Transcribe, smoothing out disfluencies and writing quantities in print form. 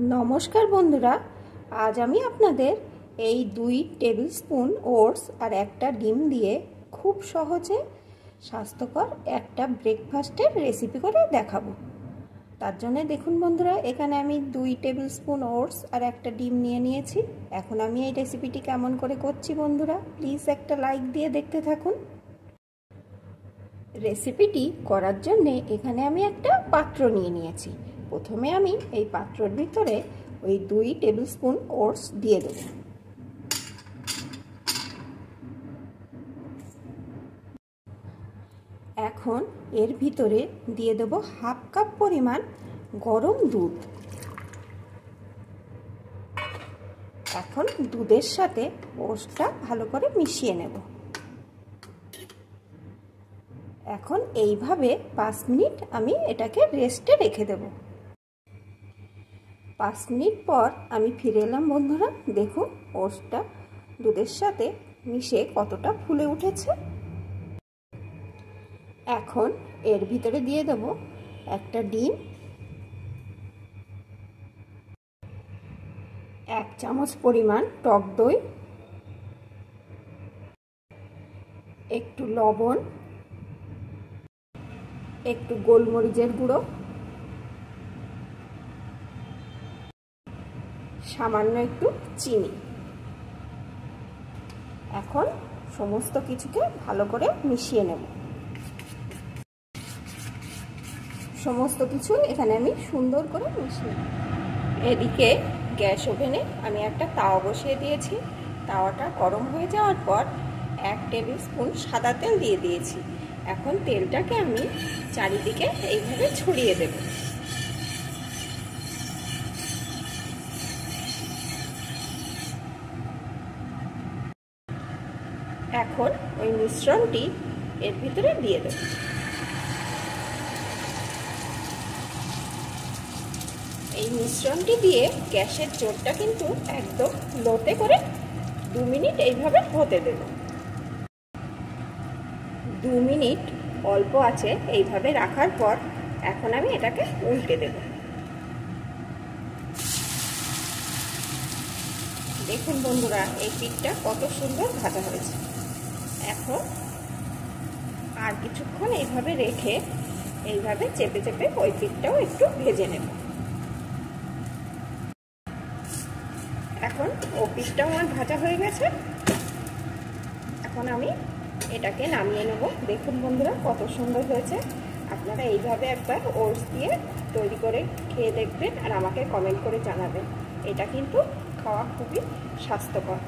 नमस्कार बंधुरा आज आमी आपनादेर এই 2 टेबिल स्पून ओट्स और एक डिम दिए खूब सहजे स्वास्थ्यकर एक ब्रेकफास्टर रेसिपि करे देखाबो। तार जन्य देखुन बंधुरा एखाने आमी 2 टेबिल स्पून ओट्स और एक डिम निये नियेछि। एखन आमी এই रेसिपिटी केमन करे करछि बंधुरा प्लिज एक लाइक दिए देखते थाकुन। रेसिपिटी करार जन्य एखाने आमी एक पात्र निये नियेछि। प्रथमे आमी এই পাত্রের ভিতরে ওই 2 টেবিল স্পুন ওটস দিয়ে দেব। এখন এর ভিতরে দিয়ে দেব হাফ কাপ পরিমাণ গরম দুধ। এখন দুধের সাথে ওটসটা ভালো করে মিশিয়ে নেব। এখন এইভাবে 5 মিনিট আমি এটাকে রেস্টে রেখে দেব। 5 মিনিট পর আমি ফিরে এলাম বন্ধুরা। দেখুন ওটসটা দুধের সাথে মিশে কতটা ফুলে উঠেছে। এখন এর ভিতরে দিয়ে দেব একটা ডিম, 1 চামচ পরিমাণ টক দই, একটু লবণ, একটু গোলমরিচের গুঁড়ো, সামান্য একটু চিনি। এখন সমস্ত কিছুকে ভালো করে মিশিয়ে নেব। সমস্ত কিছু এখানে আমি সুন্দর করে মিশিয়ে নেব। এদিকে গ্যাস ওভেনে আমি একটা তাওয়া বসিয়ে দিয়েছি। তাওয়াটা গরম হয়ে যাওয়ার পর 1 টেবিল স্পুন সাদা তেল দিয়ে দিয়েছি। এখন তেলটাকে আমি চারিদিকে এইভাবে ছড়িয়ে দেব। এখন ওই মিশ্রণটি এর ভিতরে দিয়ে দেব। এই মিশ্রণটি দিয়ে গ্যাসের জোরটা কিন্তু একদম লোতে করে 2 মিনিট এইভাবে হতে দেব। 2 মিনিট অল্প আছে এইভাবে রাখার পর এখন আমি এটাকে উল্টে দেব। দেখুন বন্ধুরা এই পিঠটা কত সুন্দর ভাজা হয়েছে। এখন আর কিছুক্ষণ এইভাবে রেখে এইভাবে চেপে চেপে ওই পিঠটাও একটু ভেজে নেব। এখন ও পিঠটাও আমার ভাজা হয়ে গেছে। এখন আমি এটাকে নামিয়ে নেব। দেখুন বন্ধুরা কত সুন্দর হয়েছে। আপনারা এইভাবে একবার ওটস দিয়ে তৈরি করে খেয়ে দেখবেন আর আমাকে কমেন্ট করে জানাবেন। এটা কিন্তু খাওয়া খুবই স্বাস্থ্যকর।